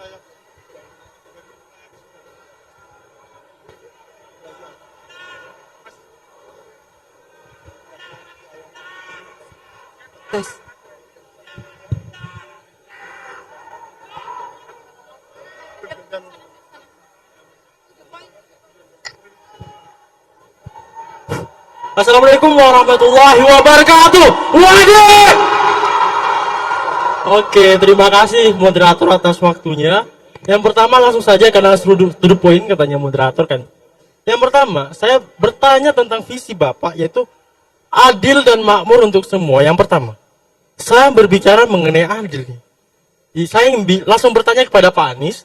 Tes. Assalamualaikum warahmatullahi wabarakatuh. Waduh. Oke, terima kasih moderator atas waktunya. Yang pertama langsung saja karena to the point katanya moderator kan. Yang pertama, saya bertanya tentang visi Bapak yaitu adil dan makmur untuk semua. Yang pertama, saya berbicara mengenai adil nih. Saya langsung bertanya kepada Pak Anies,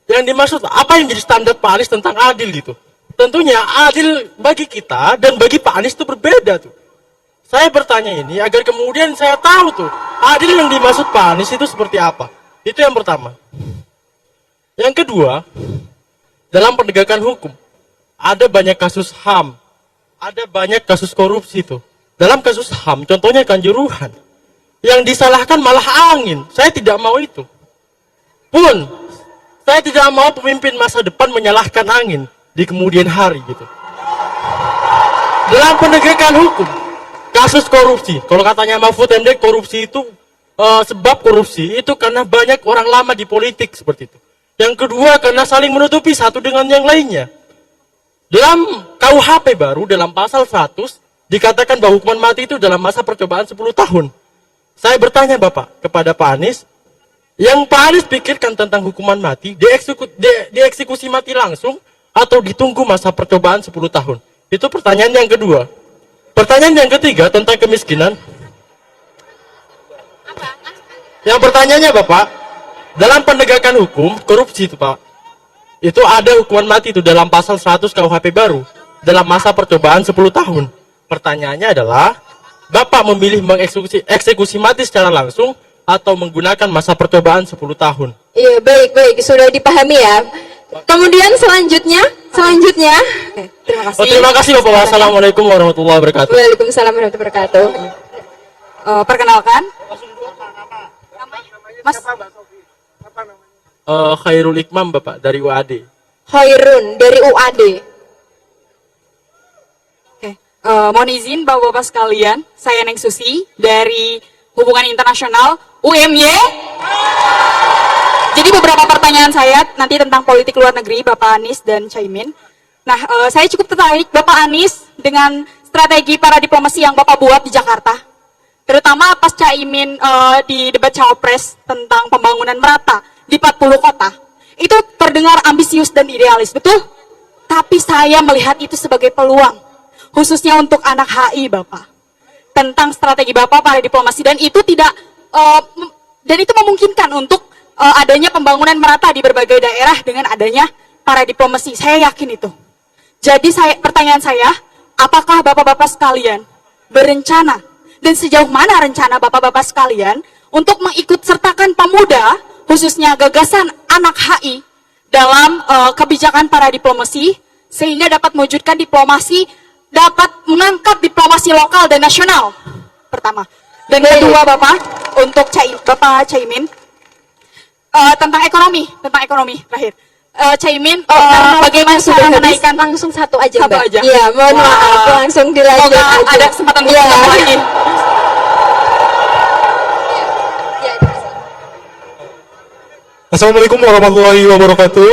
yang dimaksud apa yang jadi standar Pak Anies tentang adil gitu. Tentunya adil bagi kita dan bagi Pak Anies itu berbeda tuh. Saya bertanya ini agar kemudian saya tahu tuh adil yang dimaksud Pak Anies itu seperti apa. Itu yang pertama. Yang kedua, dalam penegakan hukum ada banyak kasus HAM, ada banyak kasus korupsi tuh. Dalam kasus HAM, contohnya Kanjuruhan, yang disalahkan malah angin. Saya tidak mau itu. Pun, saya tidak mau pemimpin masa depan menyalahkan angin di kemudian hari gitu. Dalam penegakan hukum, kasus korupsi, kalau katanya Mahfud MD korupsi itu sebab korupsi itu karena banyak orang lama di politik seperti itu. Yang kedua karena saling menutupi satu dengan yang lainnya. Dalam KUHP baru dalam pasal 100 dikatakan bahwa hukuman mati itu dalam masa percobaan 10 tahun. Saya bertanya Bapak kepada Pak Anies, yang Pak Anies pikirkan tentang hukuman mati, dieksekusi mati langsung atau ditunggu masa percobaan 10 tahun? Itu pertanyaan yang kedua. Pertanyaan yang ketiga tentang kemiskinan. Yang pertanyaannya Bapak, dalam penegakan hukum, korupsi itu Pak, itu ada hukuman mati itu dalam pasal 100 KUHP baru, dalam masa percobaan 10 tahun. Pertanyaannya adalah, Bapak memilih mengeksekusi mati secara langsung atau menggunakan masa percobaan 10 tahun? Iya, baik, sudah dipahami ya. Kemudian selanjutnya. Oke, terima kasih. Terima kasih Bapak. Wassalamualaikum warahmatullahi wabarakatuh. Waalaikumsalam warahmatullahi wabarakatuh. Perkenalkan. Mas Khairul Ikmam Bapak dari UAD. Khairun dari UAD. Oke, mohon izin Bapak-bapak sekalian, saya Neng Susi dari Hubungan Internasional UMY. Jadi beberapa pertanyaan saya nanti tentang politik luar negeri Bapak Anies dan Caimin. Nah, saya cukup tertarik Bapak Anies dengan strategi para diplomasi yang Bapak buat di Jakarta. Terutama pas Caimin di debat Cawapres tentang pembangunan merata di 40 kota. Itu terdengar ambisius dan idealis, betul? Tapi saya melihat itu sebagai peluang. Khususnya untuk anak HI Bapak. Tentang strategi Bapak para diplomasi. Dan itu memungkinkan untuk adanya pembangunan merata di berbagai daerah dengan adanya para diplomasi. Saya yakin itu. Jadi pertanyaan saya, apakah bapak-bapak sekalian berencana dan sejauh mana rencana bapak-bapak sekalian untuk mengikut sertakan pemuda, khususnya gagasan anak HI dalam kebijakan para diplomasi, sehingga dapat mewujudkan diplomasi, dapat mengangkat diplomasi lokal dan nasional. Pertama. Dan kedua Bapak, untuk Bapak Caimin, tentang ekonomi terakhir. Caimin, bagaimana cara menaikkan langsung satu aja, satu Mbak? aja. Iya, mohon maaf, langsung dilanjut aja. Ada kesempatan untuk lagi. Assalamualaikum warahmatullahi wabarakatuh.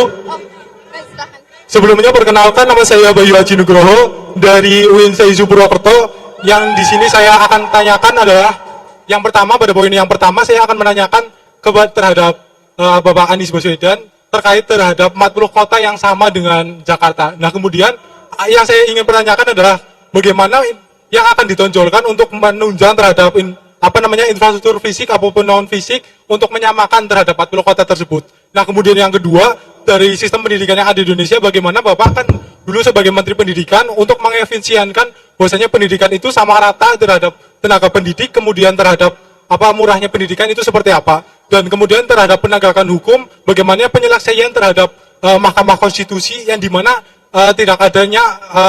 Sebelumnya perkenalkan, nama saya Bayu Haji Nugroho dari UIN Saizu Purwokerto. Yang di sini saya akan tanyakan adalah yang pertama, pada poin yang pertama saya akan menanyakan terhadap Bapak Anies Baswedan terkait terhadap 40 kota yang sama dengan Jakarta. Nah, kemudian yang saya ingin menanyakan adalah bagaimana yang akan ditonjolkan untuk menunjang terhadap infrastruktur fisik ataupun non fisik untuk menyamakan terhadap 40 kota tersebut. Nah, kemudian yang kedua, dari sistem pendidikan yang ada di Indonesia, bagaimana Bapak kan dulu sebagai Menteri Pendidikan untuk mengefisienkan bahwasanya pendidikan itu sama rata terhadap tenaga pendidik, kemudian terhadap murahnya pendidikan itu seperti apa, dan kemudian terhadap penegakan hukum, bagaimana penyelesaian terhadap Mahkamah Konstitusi yang dimana tidak adanya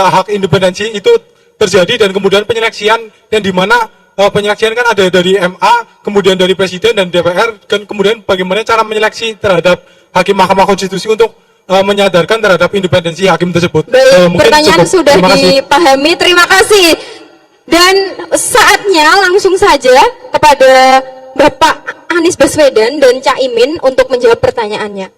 hak independensi itu terjadi, dan kemudian penyeleksian yang dimana penyeleksian kan ada dari MA, kemudian dari Presiden dan DPR, dan kemudian bagaimana cara menyeleksi terhadap hakim Mahkamah Konstitusi untuk menyadarkan terhadap independensi hakim tersebut. Baik, Mungkin pertanyaan cukup. sudah Terima kasih. dipahami. Terima kasih. Dan saatnya langsung saja kepada Bapak Anies Baswedan dan Cak Imin untuk menjawab pertanyaannya.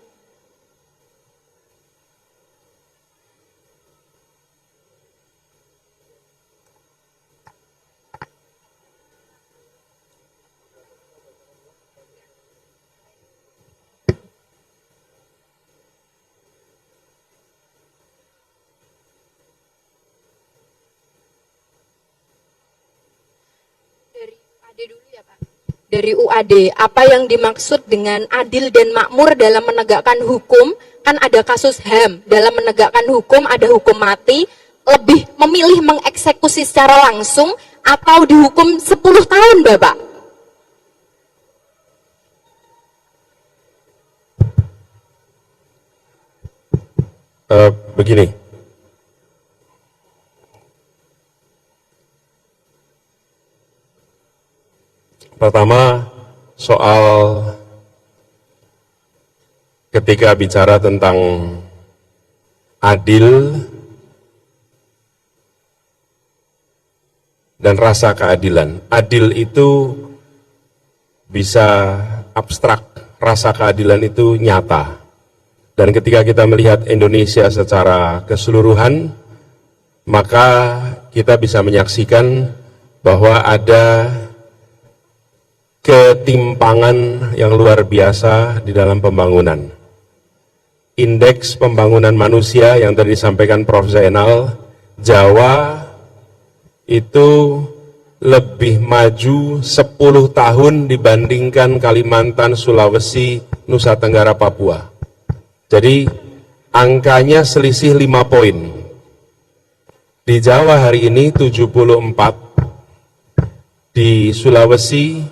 Dari UAD, apa yang dimaksud dengan adil dan makmur dalam menegakkan hukum? Kan ada kasus HAM, dalam menegakkan hukum ada hukum mati, lebih memilih mengeksekusi secara langsung atau dihukum 10 tahun, Bapak? Begini, pertama soal ketika bicara tentang adil dan rasa keadilan. Adil itu bisa abstrak, rasa keadilan itu nyata. Dan ketika kita melihat Indonesia secara keseluruhan, maka kita bisa menyaksikan bahwa ada ketimpangan yang luar biasa di dalam pembangunan. Indeks pembangunan manusia yang tadi disampaikan Prof. Zainal, Jawa itu lebih maju 10 tahun dibandingkan Kalimantan, Sulawesi, Nusa Tenggara, Papua. Jadi angkanya selisih 5 poin. Di Jawa hari ini 74, di Sulawesi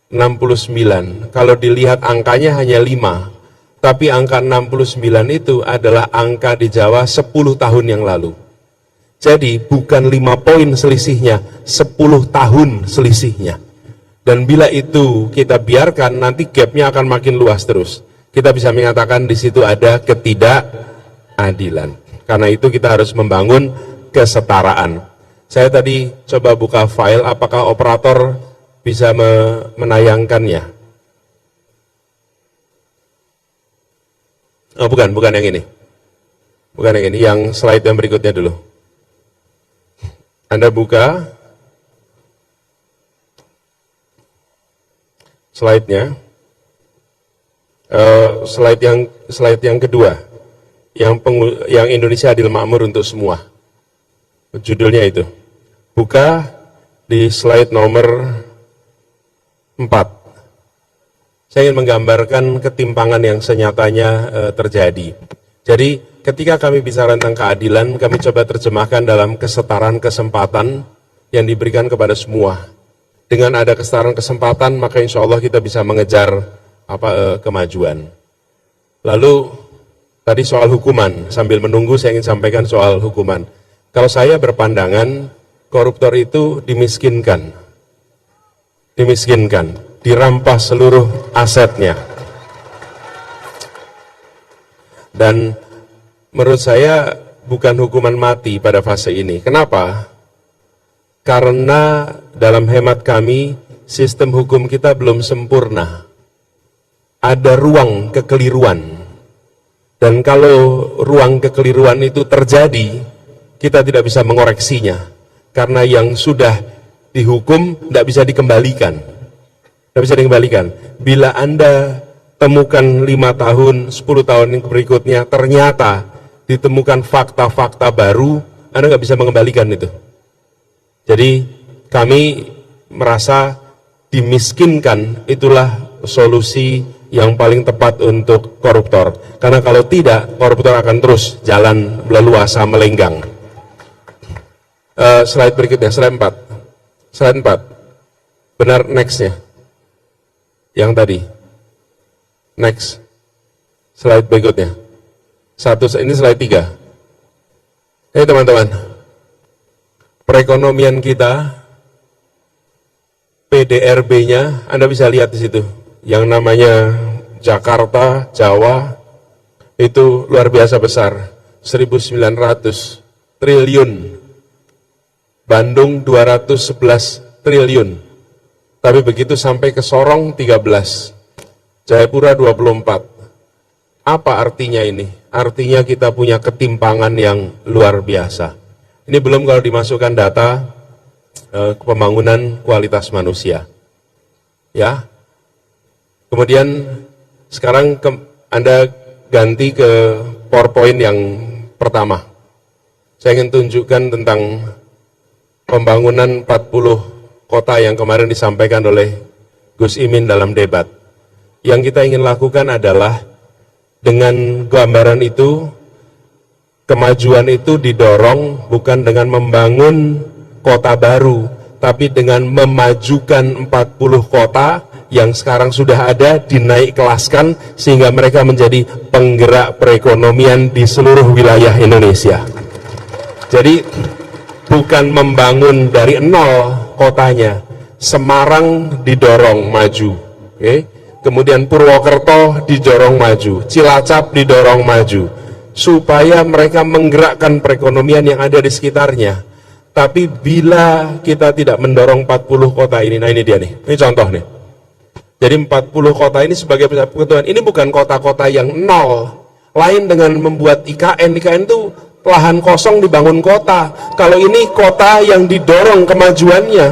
69. Kalau dilihat angkanya hanya 5, tapi angka 69 itu adalah angka di Jawa 10 tahun yang lalu. Jadi bukan 5 poin selisihnya, 10 tahun selisihnya. Dan bila itu kita biarkan, nanti gapnya akan makin luas terus. Kita bisa mengatakan di situ ada ketidakadilan. Karena itu kita harus membangun kesetaraan. Saya tadi coba buka file, apakah operator bisa menayangkannya? Oh, bukan yang ini. Bukan yang ini, yang slide yang berikutnya dulu. Anda buka slide-nya. Slide yang kedua, yang Indonesia Adil Makmur untuk semua. Judulnya itu. Buka di slide nomor 4. Saya ingin menggambarkan ketimpangan yang senyatanya terjadi. Jadi ketika kami bicara tentang keadilan, kami coba terjemahkan dalam kesetaraan kesempatan yang diberikan kepada semua. Dengan ada kesetaraan kesempatan, maka insya Allah kita bisa mengejar kemajuan. Lalu tadi soal hukuman, sambil menunggu saya ingin sampaikan soal hukuman. Kalau saya berpandangan koruptor itu dimiskinkan, dirampas seluruh asetnya. Dan menurut saya bukan hukuman mati pada fase ini. Kenapa? Karena dalam hemat kami sistem hukum kita belum sempurna. Ada ruang kekeliruan, dan kalau ruang kekeliruan itu terjadi, kita tidak bisa mengoreksinya, karena yang sudah dihukum tidak bisa dikembalikan. Bila Anda temukan 5 tahun, 10 tahun yang berikutnya, ternyata ditemukan fakta-fakta baru, Anda nggak bisa mengembalikan itu. Jadi kami merasa dimiskinkan itulah solusi yang paling tepat untuk koruptor. Karena kalau tidak, koruptor akan terus jalan leluasa melenggang. Slide berikutnya, slide 4. Slide 4. Benar, next-nya. Yang tadi. Next. Slide berikutnya. Ini slide 3. Teman-teman. Perekonomian kita, PDRB-nya, Anda bisa lihat di situ. Yang namanya Jakarta, Jawa, itu luar biasa besar, 1.900 triliun. Bandung 211 triliun. Tapi begitu sampai ke Sorong 13, Jayapura 24. Apa artinya ini? Artinya kita punya ketimpangan yang luar biasa. Ini belum kalau dimasukkan data pembangunan kualitas manusia. Ya. Kemudian sekarang Anda ganti ke PowerPoint yang pertama. Saya ingin tunjukkan tentang pembangunan 40 kota yang kemarin disampaikan oleh Gus Imin dalam debat. Yang kita ingin lakukan adalah dengan gambaran itu, kemajuan itu didorong bukan dengan membangun kota baru, tapi dengan memajukan 40 kota yang sekarang sudah ada, dinaik kelaskan sehingga mereka menjadi penggerak perekonomian di seluruh wilayah Indonesia. Jadi bukan membangun dari nol kotanya. Semarang didorong maju, kemudian Purwokerto didorong maju, Cilacap didorong maju, supaya mereka menggerakkan perekonomian yang ada di sekitarnya. Tapi bila kita tidak mendorong 40 kota ini, nah ini dia nih, ini contoh nih. Jadi 40 kota ini sebagai kebutuhan, ini bukan kota-kota yang nol. Lain dengan membuat IKN itu lahan kosong dibangun kota. Kalau ini kota yang didorong kemajuannya.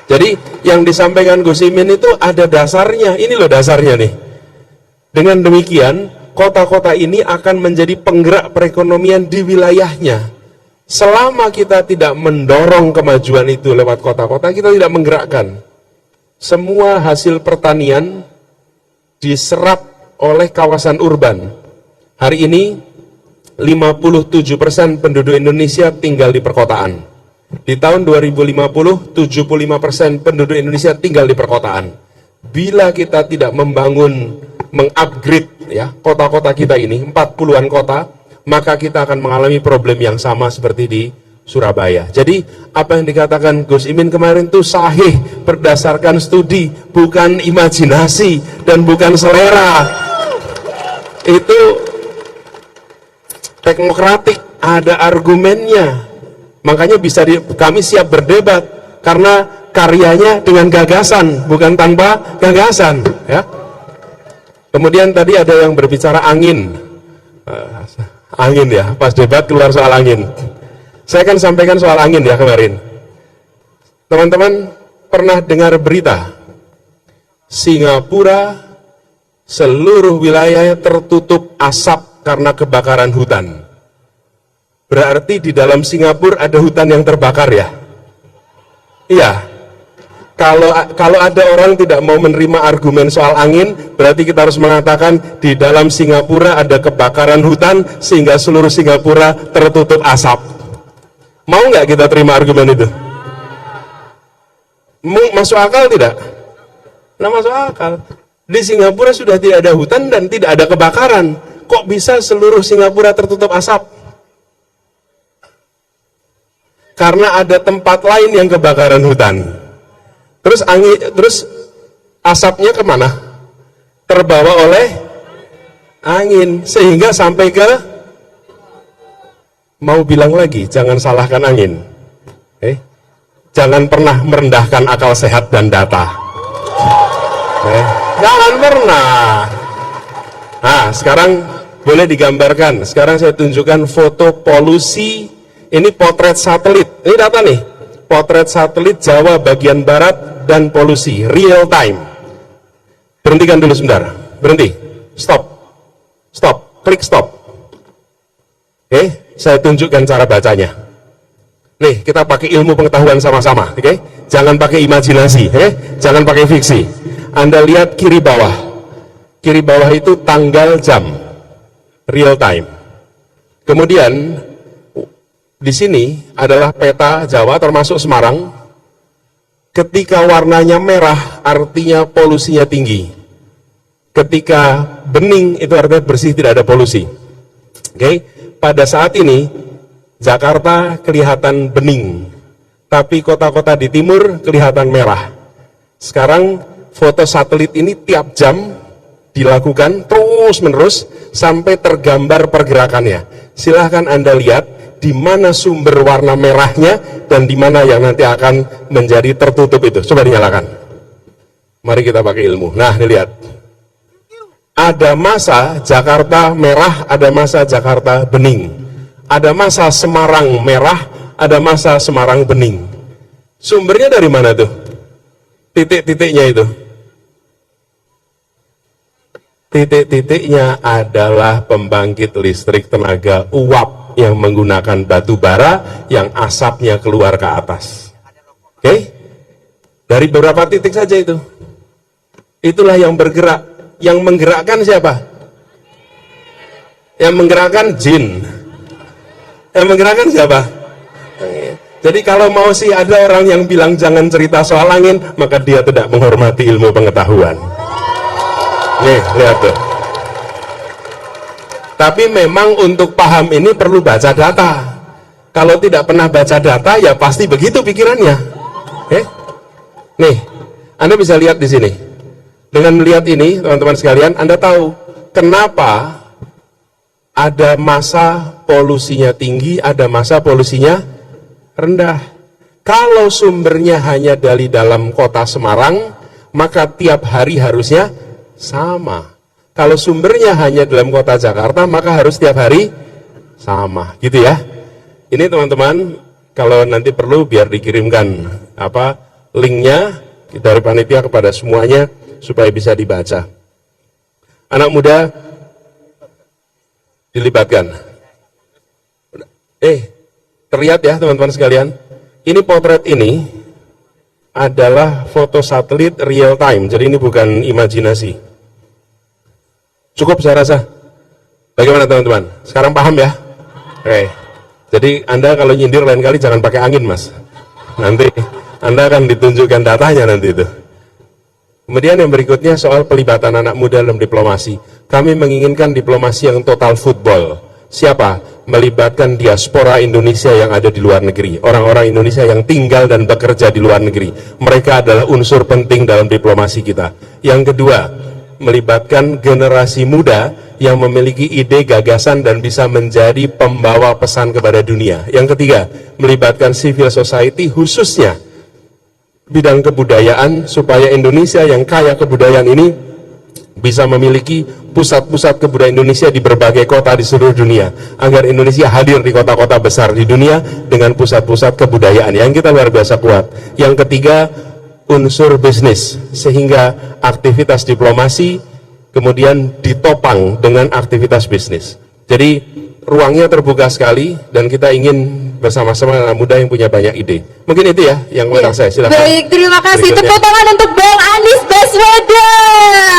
Jadi yang disampaikan Gus Imin itu ada dasarnya. Ini loh dasarnya nih. Dengan demikian, kota-kota ini akan menjadi penggerak perekonomian di wilayahnya. Selama kita tidak mendorong kemajuan itu lewat kota-kota, kita tidak menggerakkan. Semua hasil pertanian diserap oleh kawasan urban. Hari ini 57% penduduk Indonesia tinggal di perkotaan. Di tahun 2050, 75% penduduk Indonesia tinggal di perkotaan. Bila kita tidak membangun, mengupgrade ya kota-kota kita ini, 40-an kota, maka kita akan mengalami problem yang sama seperti di Surabaya. Jadi apa yang dikatakan Gus Imin kemarin itu sahih berdasarkan studi, bukan imajinasi dan bukan selera. Itu teknokratik, ada argumennya. Makanya kami siap berdebat karena karyanya dengan gagasan, bukan tanpa gagasan. Ya. Kemudian tadi ada yang berbicara angin, angin ya, pas debat keluar soal angin. Saya akan sampaikan soal angin ya kemarin. Teman-teman pernah dengar berita Singapura seluruh wilayahnya tertutup asap karena kebakaran hutan. Berarti di dalam Singapura ada hutan yang terbakar ya? Iya. Kalau ada orang tidak mau menerima argumen soal angin, berarti kita harus mengatakan di dalam Singapura ada kebakaran hutan sehingga seluruh Singapura tertutup asap. Mau nggak kita terima argumen itu? Masuk akal tidak? Nah, masuk akal. Di Singapura sudah tidak ada hutan dan tidak ada kebakaran. Kok bisa seluruh Singapura tertutup asap? Karena ada tempat lain yang kebakaran hutan. Terus asapnya kemana? Terbawa oleh angin sehingga sampai ke, mau bilang lagi, jangan salahkan angin. Jangan pernah merendahkan akal sehat dan data. Jangan pernah. Nah, sekarang boleh digambarkan. Sekarang saya tunjukkan foto polusi. Ini potret satelit, ini data nih, potret satelit Jawa bagian barat dan polusi, real time. Berhentikan dulu sebentar, berhenti, stop, klik stop. Saya tunjukkan cara bacanya. Nih, kita pakai ilmu pengetahuan sama-sama, jangan pakai imajinasi, jangan pakai fiksi. Anda lihat kiri bawah itu tanggal jam, real time. Kemudian, di sini adalah peta Jawa termasuk Semarang. Ketika warnanya merah artinya polusinya tinggi. Ketika bening itu artinya bersih, tidak ada polusi. Pada saat ini Jakarta kelihatan bening, tapi kota-kota di timur kelihatan merah. Sekarang foto satelit ini tiap jam dilakukan terus-menerus sampai tergambar pergerakannya. Silahkan Anda lihat di mana sumber warna merahnya dan di mana yang nanti akan menjadi tertutup itu. Coba dinyalakan. Mari kita pakai ilmu. Nah, dilihat. Ada masa Jakarta merah, ada masa Jakarta bening. Ada masa Semarang merah, ada masa Semarang bening. Sumbernya dari mana tuh? Titik-titiknya itu. Titik-titiknya adalah pembangkit listrik tenaga uap yang menggunakan batu bara yang asapnya keluar ke atas. Oke? Dari beberapa titik saja itu. Itulah yang bergerak. Yang menggerakkan siapa? Yang menggerakkan jin. Yang menggerakkan siapa? Jadi kalau mau sih ada orang yang bilang jangan cerita soal angin, maka dia tidak menghormati ilmu pengetahuan. Nih, lihat tuh. Tapi memang untuk paham ini perlu baca data. Kalau tidak pernah baca data, ya pasti begitu pikirannya. Nih, Anda bisa lihat di sini. Dengan melihat ini, teman-teman sekalian, Anda tahu kenapa ada masa polusinya tinggi, ada masa polusinya rendah. Kalau sumbernya hanya dari dalam kota Semarang, maka tiap hari harusnya sama. Kalau sumbernya hanya dalam kota Jakarta, maka harus tiap hari sama, gitu ya. Ini teman-teman, kalau nanti perlu biar dikirimkan linknya dari panitia kepada semuanya supaya bisa dibaca. Anak muda dilibatkan. Terlihat ya teman-teman sekalian, ini potret ini adalah foto satelit real time, jadi ini bukan imajinasi. Cukup saya rasa. Bagaimana teman-teman? Sekarang paham ya? Oke. Jadi Anda kalau nyindir lain kali jangan pakai angin, Mas. Nanti Anda akan ditunjukkan datanya nanti itu. Kemudian yang berikutnya soal pelibatan anak muda dalam diplomasi. Kami menginginkan diplomasi yang total football. Siapa? Melibatkan diaspora Indonesia yang ada di luar negeri. Orang-orang Indonesia yang tinggal dan bekerja di luar negeri. Mereka adalah unsur penting dalam diplomasi kita. Yang kedua, melibatkan generasi muda yang memiliki ide, gagasan, dan bisa menjadi pembawa pesan kepada dunia. Yang ketiga, melibatkan civil society khususnya bidang kebudayaan supaya Indonesia yang kaya kebudayaan ini bisa memiliki pusat-pusat kebudayaan Indonesia di berbagai kota di seluruh dunia, agar Indonesia hadir di kota-kota besar di dunia dengan pusat-pusat kebudayaan yang kita luar biasa kuat. Yang ketiga, unsur bisnis, sehingga aktivitas diplomasi kemudian ditopang dengan aktivitas bisnis. Jadi ruangnya terbuka sekali dan kita ingin bersama-sama anak muda yang punya banyak ide. Mungkin itu ya yang menurut saya. Silakan. Baik, terima kasih. Berikutnya. Tepuk tangan untuk Bang Anies Baswedan.